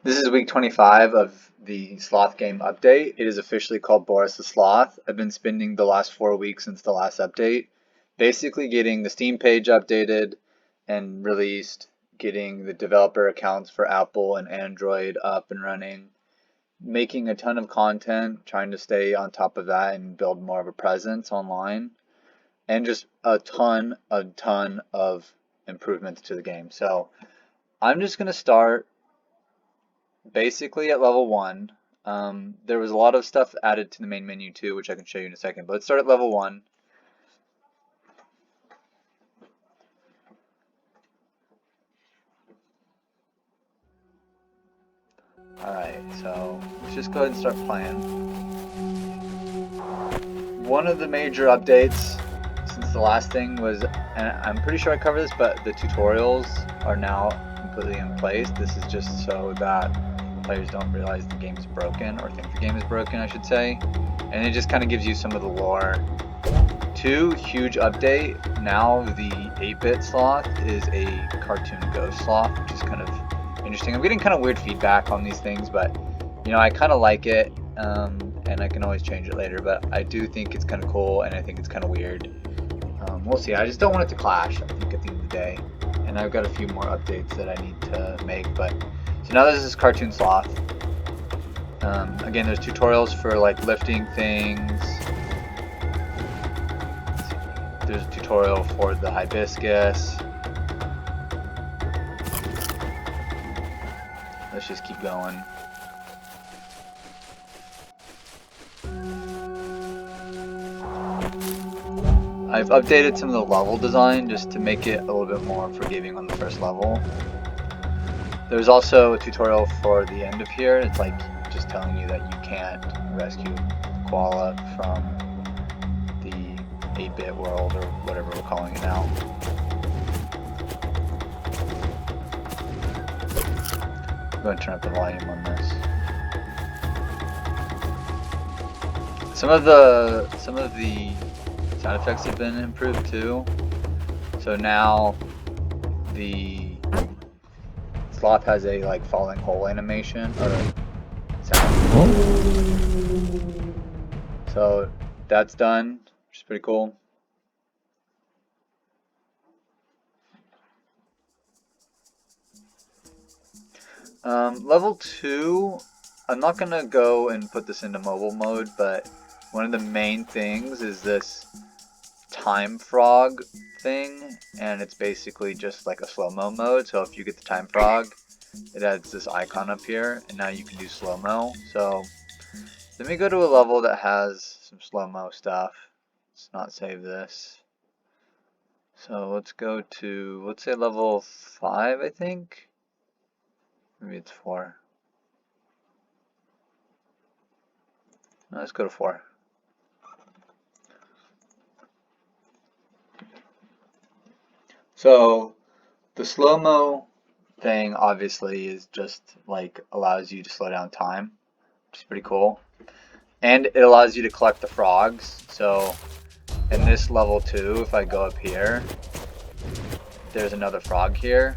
This is week 25 of the Sloth game update. It is officially called Boris the Sloth. I've been spending the last 4 weeks since the last update, basically getting the Steam page updated and released, getting the developer accounts for Apple and Android up and running, making a ton of content, trying to stay on top of that and build more of a presence online, and just a ton of improvements to the game. So I'm just going to start basically at level 1. There was a lot of stuff added to the main menu too, which I can show you in a second, but let's start at level 1. Alright, so let's just go ahead and start playing. One of the major updates since the last thing was, and I'm pretty sure I covered this, but the tutorials are now completely in place. This is just so that players don't realize the game is broken, or think the game is broken, I should say. And it just kind of gives you some of the lore. 2, huge update. Now the 8-bit sloth is a cartoon ghost sloth, which is kind of interesting. I'm getting kind of weird feedback on these things, but you know, I kind of like it, and I can always change it later, but I do think it's kind of cool, and I think it's kind of weird. We'll see. I just don't want it to clash, I think, at the end of the day. And I've got a few more updates that I need to make, but so now this is Cartoon Sloth. Again, there's tutorials for like lifting things. There's a tutorial for the hibiscus. Let's just keep going. I've updated some of the level design just to make it a little bit more forgiving on the first level. There's also a tutorial for the end of here. It's like just telling you that you can't rescue the koala from the 8-bit world, or whatever we're calling it now. I'm going to turn up the volume on this. Some of the sound effects have been improved too. So now the sloth has a like falling hole animation or sound. So that's done, which is pretty cool. Level 2, I'm not gonna go and put this into mobile mode, but one of the main things is this time frog thing, and it's basically just like a slow-mo mode. So if you get the time frog, it adds this icon up here, and now you can do slow-mo. So let me go to a level that has some slow-mo stuff. Let's not save this. So let's go to, let's say level 5, I think. Maybe it's 4. No, let's go to 4. So the slow-mo thing obviously is just like allows you to slow down time, which is pretty cool. And it allows you to collect the frogs. So in this level 2, if I go up here, there's another frog here.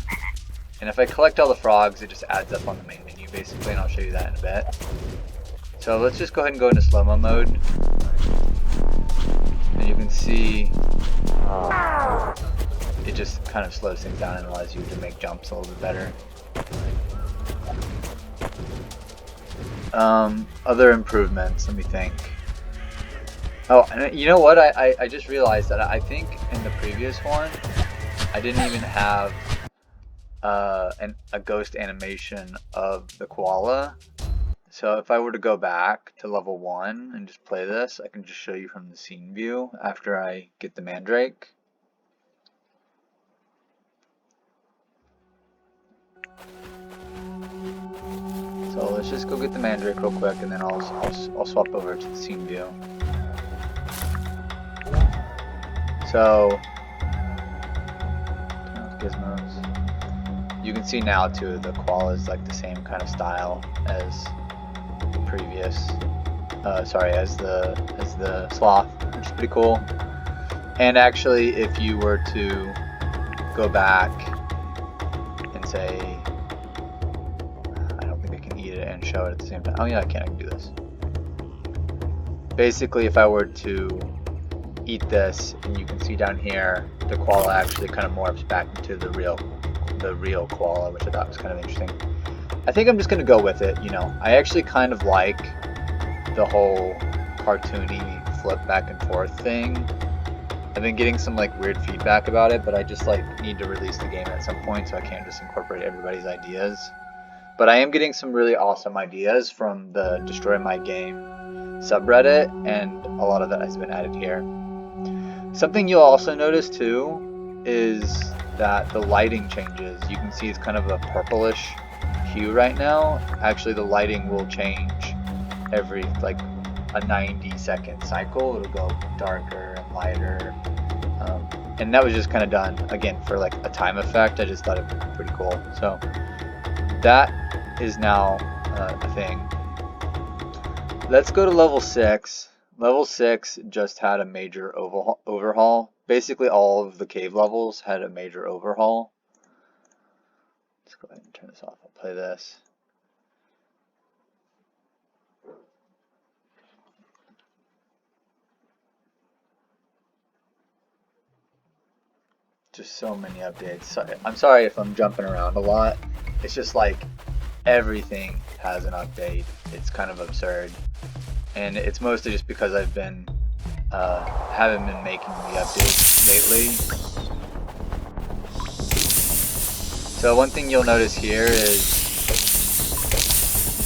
And if I collect all the frogs, it just adds up on the main menu basically, and I'll show you that in a bit. So let's just go ahead and go into slow-mo mode. And you can see it just kind of slows things down and allows you to make jumps a little bit better. Other improvements, let me think. Oh, and you know what? I just realized that I think in the previous one, I didn't even have a ghost animation of the koala. So if I were to go back to level 1 and just play this, I can just show you from the scene view after I get the mandrake. So let's just go get the mandrake real quick, and then I'll swap over to the scene view. So gizmos. You can see now too the koala is like the same kind of style as the previous. As the sloth, which is pretty cool. And actually, if you were to go back and say, and show it at the same time. Oh yeah, I can do this. Basically, if I were to eat this, and you can see down here, the koala actually kind of morphs back into the real koala, which I thought was kind of interesting. I think I'm just gonna go with it. You know, I actually kind of like the whole cartoony flip back and forth thing. I've been getting some like weird feedback about it, but I just like need to release the game at some point, so I can't just incorporate everybody's ideas. But I am getting some really awesome ideas from the Destroy My Game subreddit, and a lot of that has been added here. Something you'll also notice too is that the lighting changes. You can see it's kind of a purplish hue right now. Actually, the lighting will change every like a 90-second cycle. It'll go darker and lighter. And that was just kind of done again for like a time effect. I just thought it was pretty cool. So that is now a thing. Let's go to level 6. Level 6 just had a major overhaul. Basically all of the cave levels had a major overhaul. Let's go ahead and turn this off. I'll play this. Just so many updates. I'm sorry if I'm jumping around a lot. It's just like everything has an update. It's kind of absurd. And it's mostly just because I've been haven't been making the updates lately. So one thing you'll notice here is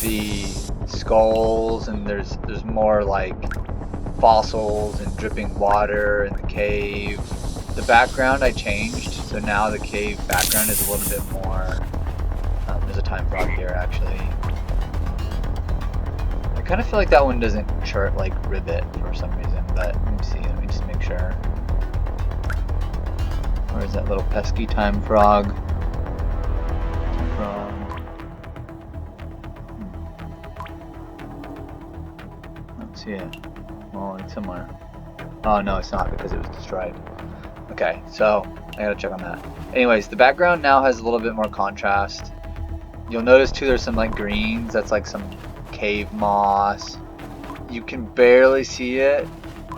the skulls, and there's more like fossils and dripping water in the cave. The background I changed, so now the cave background is a little bit more. There's a time frog here actually. I kind of feel like that one doesn't chart like ribbit for some reason, but let me see. Let me just make sure. Where is that little pesky time frog? Time frog. I don't see it. Well, it's somewhere. Oh no, it's not because it was destroyed. Okay, so I gotta check on that. Anyways, the background now has a little bit more contrast. You'll notice too there's some like greens, that's like some cave moss. You can barely see it,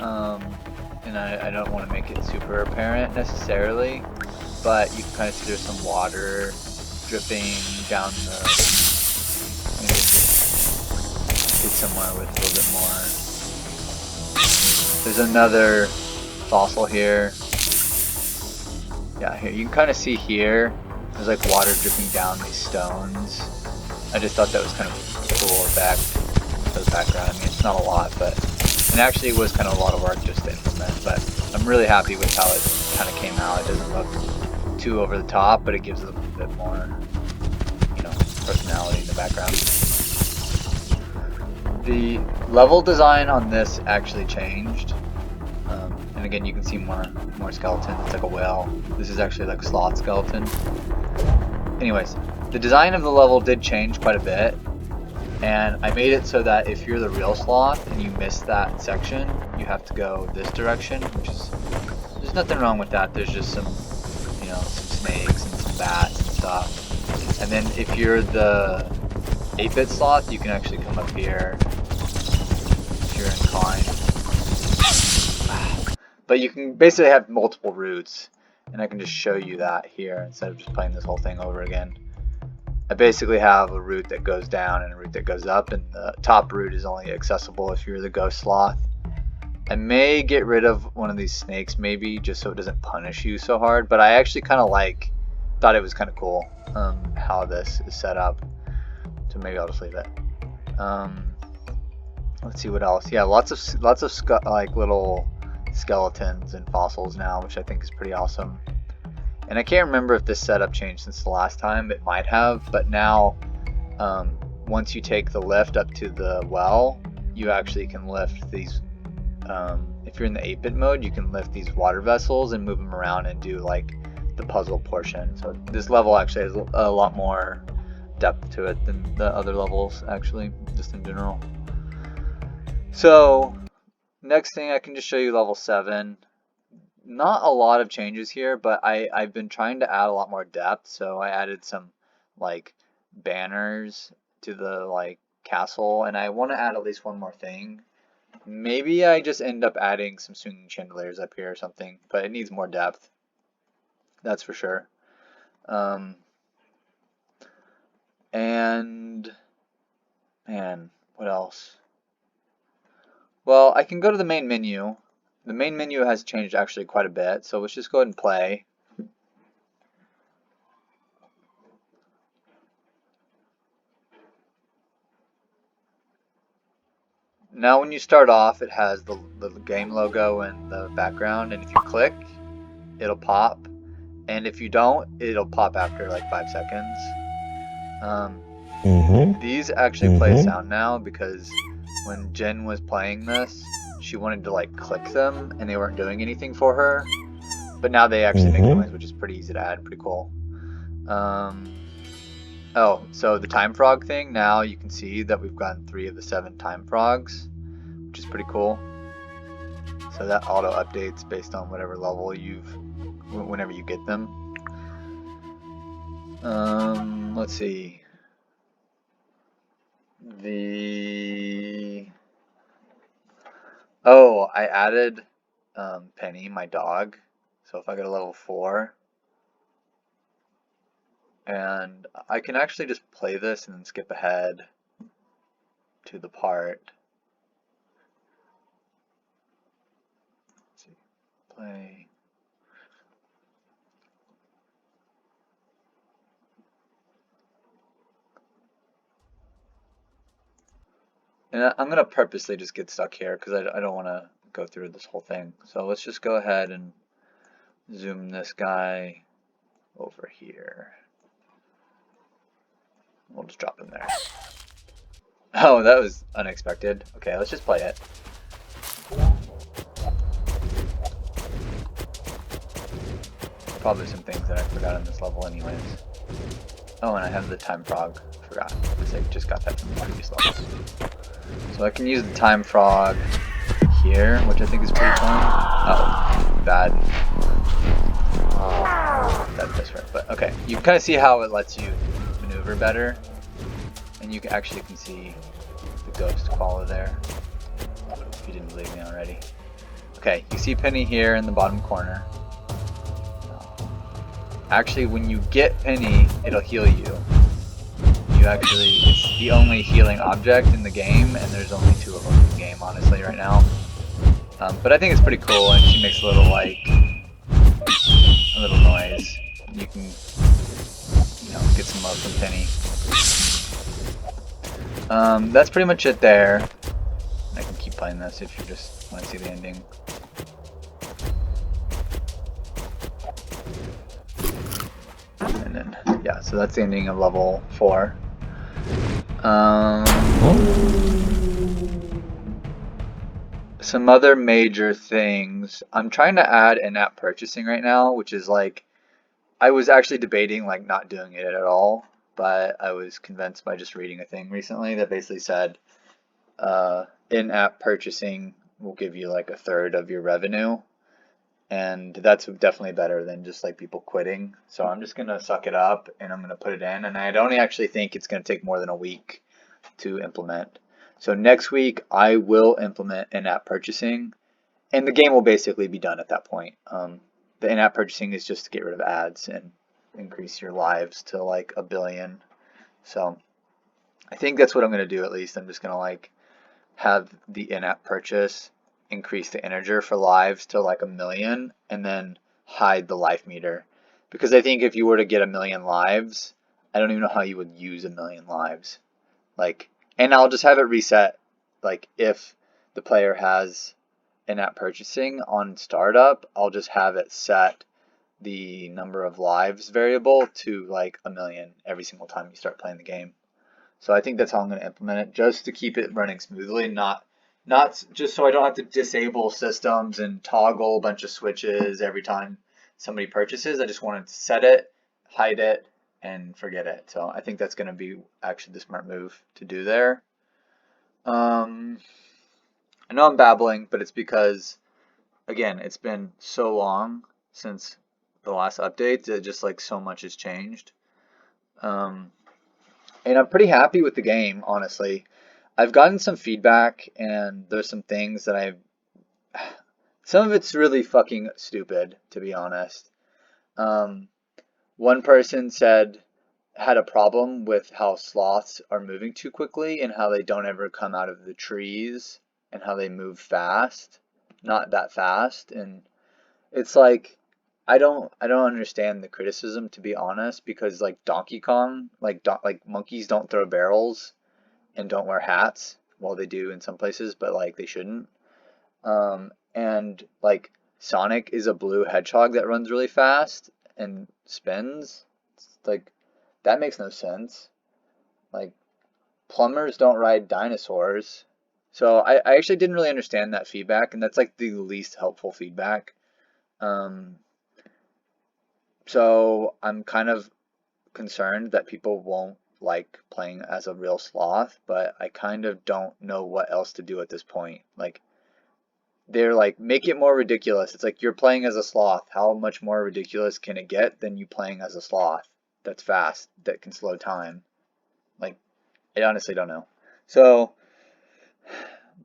and I don't want to make it super apparent necessarily, but you can kind of see there's some water dripping down the... Get somewhere with a little bit more. There's another fossil here. Yeah, here you can kind of see here. There's like water dripping down these stones. I just thought that was kind of a cool effect for the background. I mean, it's not a lot, but it actually was kind of a lot of work just to implement. But I'm really happy with how it kind of came out. It doesn't look too over the top, but it gives it a little bit more, you know, personality in the background. The level design on this actually changed. And again, you can see more skeletons. It's like a whale. This is actually like a sloth skeleton. Anyways, the design of the level did change quite a bit. And I made it so that if you're the real sloth and you miss that section, you have to go this direction, which is, there's nothing wrong with that. There's just some, you know, some snakes and some bats and stuff. And then if you're the 8-bit sloth, you can actually come up here if you're inclined. But you can basically have multiple routes, and I can just show you that here instead of just playing this whole thing over again. I basically have a route that goes down and a route that goes up, and the top route is only accessible if you're the ghost sloth. I may get rid of one of these snakes maybe, just so it doesn't punish you so hard, but I actually kind of thought it was kind of cool how this is set up, so maybe I'll just leave it. Let's see what else. Yeah, lots of like little skeletons and fossils now, which I think is pretty awesome. And I can't remember if this setup changed since the last time. It might have, but now once you take the lift up to the well, you actually can lift these. If you're in the 8-bit mode, you can lift these water vessels and move them around and do like the puzzle portion. So this level actually has a lot more depth to it than the other levels actually, just in general. So next thing, I can just show you level 7. Not a lot of changes here, but I've been trying to add a lot more depth, so I added some like banners to the like castle, and I want to add at least one more thing. Maybe I just end up adding some swinging chandeliers up here or something, but it needs more depth. That's for sure. And man, what else? Well, I can go to the main menu. The main menu has changed actually quite a bit, so let's just go ahead and play. Now when you start off, it has the game logo in the background, and if you click, it'll pop. And if you don't, it'll pop after like 5 seconds. These actually play sound now because when Jen was playing this, she wanted to like click them and they weren't doing anything for her. But now they actually make noise, which is pretty easy to add, pretty cool. Oh, so the time frog thing, now you can see that we've gotten 3 of the 7 time frogs, which is pretty cool. So that auto updates based on whatever level whenever you get them. Let's see. Oh, I added Penny, my dog. So if I go to level 4, and I can actually just play this and then skip ahead to the part. Let's see, play. And I'm going to purposely just get stuck here because I don't want to go through this whole thing. So let's just go ahead and zoom this guy over here. We'll just drop him there. Oh, that was unexpected. Okay, let's just play it. Probably some things that I forgot on this level anyways. Oh, and I have the time frog. Forgot, because I just got that from the previous levels. So I can use the time frog here, which I think is pretty fun. Oh, bad. That's different, but okay. You can kind of see how it lets you maneuver better, and you actually can see the ghost koala there, if you didn't believe me already. Okay, you see Penny here in the bottom corner. Actually, when you get Penny, it'll heal you. It's the only healing object in the game, and there's only 2 of them in the game, honestly, right now. But I think it's pretty cool, and she makes a little noise. You can, get some love from Penny. That's pretty much it there. I can keep playing this if you just want to see the ending. And then, yeah, so that's the ending of level 4. Some other major things. I'm trying to add in-app purchasing right now, which is like, I was actually debating like not doing it at all, but I was convinced by just reading a thing recently that basically said in-app purchasing will give you like 1/3 of your revenue. And that's definitely better than just like people quitting. So I'm just going to suck it up and I'm going to put it in. And I don't actually think it's going to take more than a week to implement. So next week I will implement in-app purchasing and the game will basically be done at that point. The in-app purchasing is just to get rid of ads and increase your lives to like 1 billion. So I think that's what I'm going to do at least. I'm just going to like have the in-app purchase increase the integer for lives to like 1 million and then hide the life meter, because I think if you were to get 1 million lives, I don't even know how you would use 1 million lives. And I'll just have it reset, like if the player has in-app purchasing on startup, I'll just have it set the number of lives variable to like 1 million every single time you start playing the game. So I think that's how I'm going to implement it, just to keep it running smoothly, not just so I don't have to disable systems and toggle a bunch of switches every time somebody purchases. I just want to set it, hide it, and forget it. So I think that's going to be actually the smart move to do there. I know I'm babbling, but it's because, again, it's been so long since the last update that just like so much has changed. And And I'm pretty happy with the game, honestly. I've gotten some feedback, and there's some things that some of it's really fucking stupid, to be honest. Um, One person had a problem with how sloths are moving too quickly and how they don't ever come out of the trees and how they move fast, not that fast. And it's like I don't understand the criticism, to be honest, because like Donkey Kong, like monkeys don't throw barrels and don't wear hats. Well, they do in some places, but like they shouldn't. And like Sonic is a blue hedgehog that runs really fast and spins. It's like that makes no sense. Like plumbers don't ride dinosaurs. So I actually didn't really understand that feedback, and that's like the least helpful feedback. Um, so I'm kind of concerned that people won't like playing as a real sloth, but I kind of don't know what else to do at this point. Like they're like, make it more ridiculous. It's like you're playing as a sloth. How much more ridiculous can it get than you playing as a sloth that's fast, that can slow time? Like, I honestly don't know. So,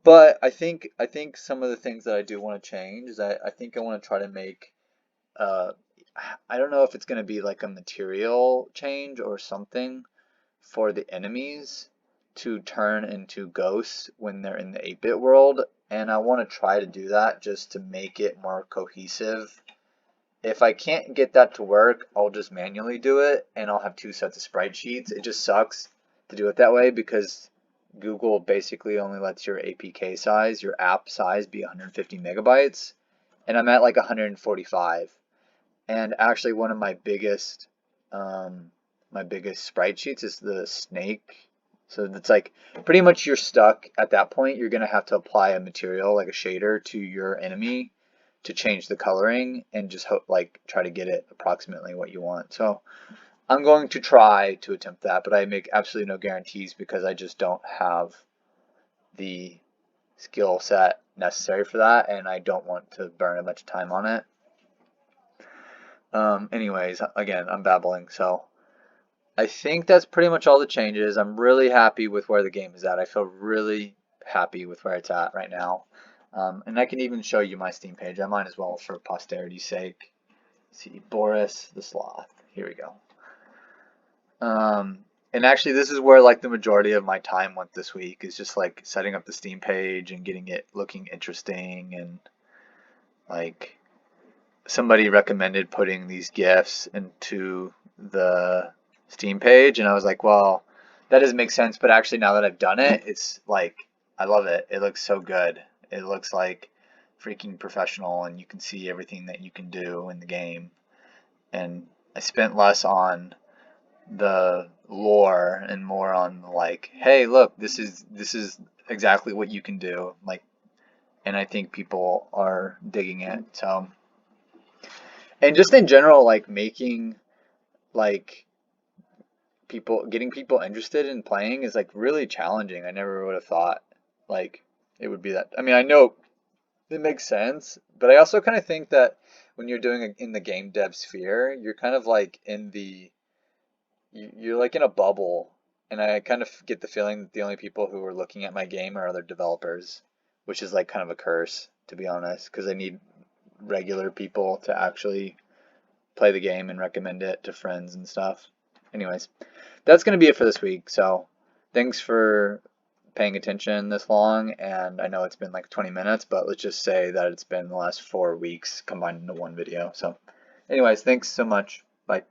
but I think some of the things that I do want to change is I think I want to try to make uh I don't know if it's going to be like a material change or something for the enemies to turn into ghosts when they're in the 8-bit world, and I want to try to do that just to make it more cohesive. If I can't get that to work, I'll just manually do it, and I'll have 2 sets of sprite sheets. It just sucks to do it that way because Google basically only lets your APK size, your app size, be 150 megabytes, and I'm at like 145. And actually, one of my biggest sprite sheets is the snake. So it's like pretty much you're stuck at that point. You're gonna have to apply a material like a shader to your enemy to change the coloring and just hope like try to get it approximately what you want. So I'm going to try to attempt that, but I make absolutely no guarantees because I just don't have the skill set necessary for that, and I don't want to burn a bunch of time on it. Anyways, again, I'm babbling, so I think that's pretty much all the changes. I'm really happy with where the game is at. I feel really happy with where it's at right now. And I can even show you my Steam page. I might as well for posterity's sake. Let's see, Boris the Sloth. Here we go. And actually, this is where like the majority of my time went this week, is just like setting up the Steam page and getting it looking interesting, and like somebody recommended putting these GIFs into the Steam page, and I was like, well, that doesn't make sense, but actually now that I've done it, it's like, I love it. It looks so good. It looks like freaking professional, and you can see everything that you can do in the game. And I spent less on the lore and more on like, hey, look, this is exactly what you can do. Like, and I think people are digging it. So, and just in general, like making like getting people interested in playing is like really challenging. I never would have thought like it would be that. I mean, I know it makes sense, but I also kind of think that when you're doing it in the game dev sphere, you're kind of like you're like in a bubble, and I kind of get the feeling that the only people who are looking at my game are other developers, which is like kind of a curse, to be honest, because I need regular people to actually play the game and recommend it to friends and stuff. Anyways, that's going to be it for this week. So thanks for paying attention this long. And I know it's been like 20 minutes, but let's just say that it's been the last 4 weeks combined into one video. So anyways, thanks so much. Bye.